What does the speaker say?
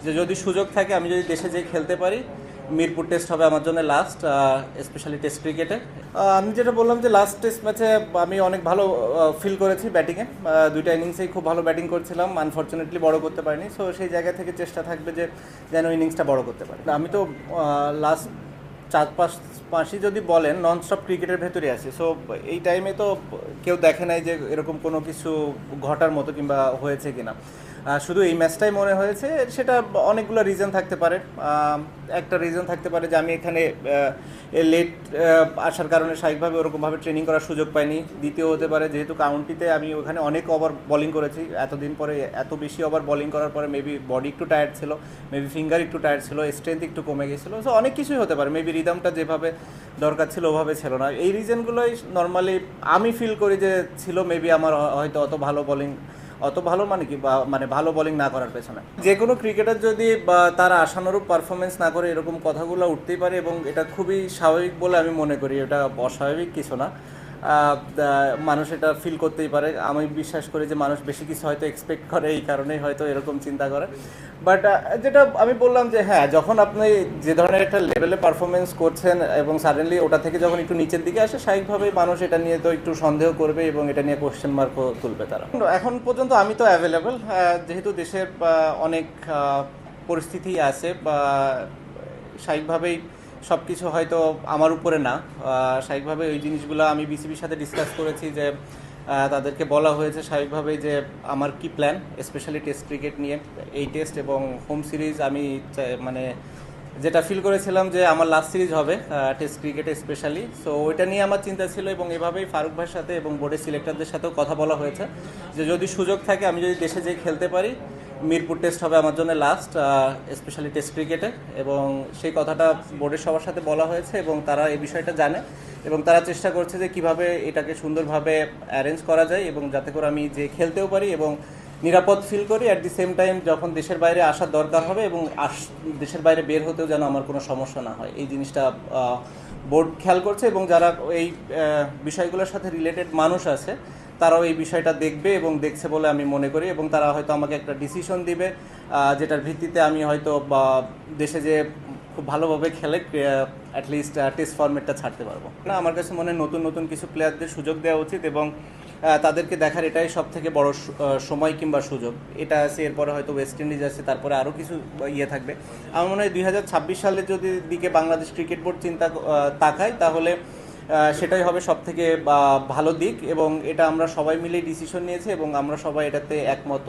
যে যদি সুযোগ থাকে আমি যদি দেশে যেয়ে খেলতে পারি, মিরপুর টেস্ট হবে আমার জন্য লাস্ট, স্পেশালি টেস্ট ক্রিকেটে। আমি যেটা বললাম যে লাস্ট টেস্ট ম্যাচে আমি অনেক ভালো ফিল করেছি ব্যাটিংয়ে। দুইটা ইনিংসেই খুব ভালো ব্যাটিং করছিলাম, আনফর্চুনেটলি বড় করতে পারিনি। সো সেই জায়গা থেকে চেষ্টা থাকবে যে যেন ইনিংসটা বড় করতে পারি। আমি তো লাস্ট 4-5 মাসই যদি বলেন নন স্টপ ক্রিকেটের ভেতরে আছি। সো এই টাইমে তো কেউ দেখে নাই যে এরকম কোনো কিছু ঘটার মতো কিংবা হয়েছে কিনা। শুধু এই ম্যাচটাই মনে হয়েছে, সেটা অনেকগুলো রিজন থাকতে পারে। একটা রিজন থাকতে পারে যে আমি এখানে লেট আসার কারণে স্বাভাবিকভাবে ওরকমভাবে ট্রেনিং করার সুযোগ পাইনি। দ্বিতীয় হতে পারে যেহেতু কাউন্টিতে আমি ওখানে অনেক ওভার বোলিং করেছি, এতদিন পরে এত বেশি ওভার বোলিং করার পরে মেবি বডি একটু টায়ার্ড ছিল, মেবি ফিঙ্গার একটু টায়ার্ড ছিল, স্ট্রেংথ একটু কমে গেছিলো। সো অনেক কিছুই হতে পারে, মেবি রিদমটা যেভাবে দরকার ছিল ওভাবে ছিল না। এই রিজনগুলোই নর্মালি আমি ফিল করি যে ছিল। মেবি আমার হয়তো অত ভালো মানে কি মানে ভালো বোলিং না করার পেছনে যে কোনো ক্রিকেটার যদি তার আশানুরূপ পারফরমেন্স না করে এরকম কথাগুলো উঠতেই পারে, এবং এটা খুবই স্বাভাবিক বলে আমি মনে করি। এটা অস্বাভাবিক কিছু না। মানুষ এটা ফিল করতেই পারে। আমি বিশ্বাস করি যে মানুষ বেশি কিছু হয়তো এক্সপেক্ট করে, এই কারণেই হয়তো এরকম চিন্তা করে। বাট যেটা আমি বললাম যে হ্যাঁ, যখন আপনি যে ধরনের একটা লেভেলে পারফরমেন্স করছেন এবং সাডেনলি ওটা থেকে যখন একটু নিচের দিকে আসে, স্বাভাবিকভাবেই মানুষ এটা নিয়ে তো একটু সন্দেহ করবে এবং এটা নিয়ে কোশ্চেন মার্কও তুলবে তারা। এখন পর্যন্ত আমি তো অ্যাভেলেবল, যেহেতু দেশের অনেক পরিস্থিতি আছে, বা স্বাভাবিকভাবেই সব কিছু হয়তো আমার উপরে না। স্বাভাবিকভাবে ওই জিনিসগুলো আমি বিসিবির সাথে ডিসকাস করেছি, যে তাদেরকে বলা হয়েছে স্বাভাবিকভাবেই যে আমার কি প্ল্যান, স্পেশালি টেস্ট ক্রিকেট নিয়ে। এই টেস্ট এবং হোম সিরিজ আমি মানে যেটা ফিল করেছিলাম যে আমার লাস্ট সিরিজ হবে টেস্ট ক্রিকেটে স্পেশালি। সো ওইটা নিয়ে আমার চিন্তা ছিল, এবং এভাবেই ফারুক ভাইয়ের সাথে এবং বোর্ডের সিলেক্টরদের সাথেও কথা বলা হয়েছে যে যদি সুযোগ থাকে আমি যদি দেশে যেয়ে খেলতে পারি, মিরপুর টেস্ট হবে আমার জন্য লাস্ট, স্পেশালি টেস্ট ক্রিকেটে। এবং সেই কথাটা বোর্ডের সবার সাথে বলা হয়েছে, এবং তারা এই বিষয়টা জানে, এবং তারা চেষ্টা করছে যে কিভাবে এটাকে সুন্দরভাবে অ্যারেঞ্জ করা যায়, এবং যাতে করে আমি যে খেলতেও পারি এবং নিরাপদ ফিল করি। অ্যাট দি সেম টাইম যখন দেশের বাইরে আসার দরকার হবে এবং দেশের বাইরে বের হতেও যেন আমার কোনো সমস্যা না হয়, এই জিনিসটা বোর্ড খেয়াল করছে। এবং যারা এই বিষয়গুলোর সাথে রিলেটেড মানুষ আছে তারাও এই বিষয়টা দেখবে এবং দেখছে বলে আমি মনে করি, এবং তারা হয়তো আমাকে একটা ডিসিশন দিবে, যেটার ভিত্তিতে আমি হয়তো দেশে যে খুব ভালোভাবে খেলে অ্যাটলিস্ট টেস্ট ফরম্যাটটা ছাড়তে পারবো না। আমার কাছে মনে হয় নতুন নতুন কিছু প্লেয়ারদের সুযোগ দেওয়া উচিত, এবং তাদেরকে দেখার এটাই সব থেকে বড় সময় কিংবা সুযোগ। এটা আছে, এরপরে হয়তো ওয়েস্ট ইন্ডিজ আছে, তারপরে আরও কিছু ইয়ে থাকবে। আমার মনে হয় 2026 সালের যদি দিকে বাংলাদেশ ক্রিকেট বোর্ড তাকায়, তাহলে সেটাই হবে সব থেকে ভালো দিক, এবং এটা আমরা সবাই মিলে ডিসিশন নিয়েছি এবং আমরা সবাই এটাতে একমত।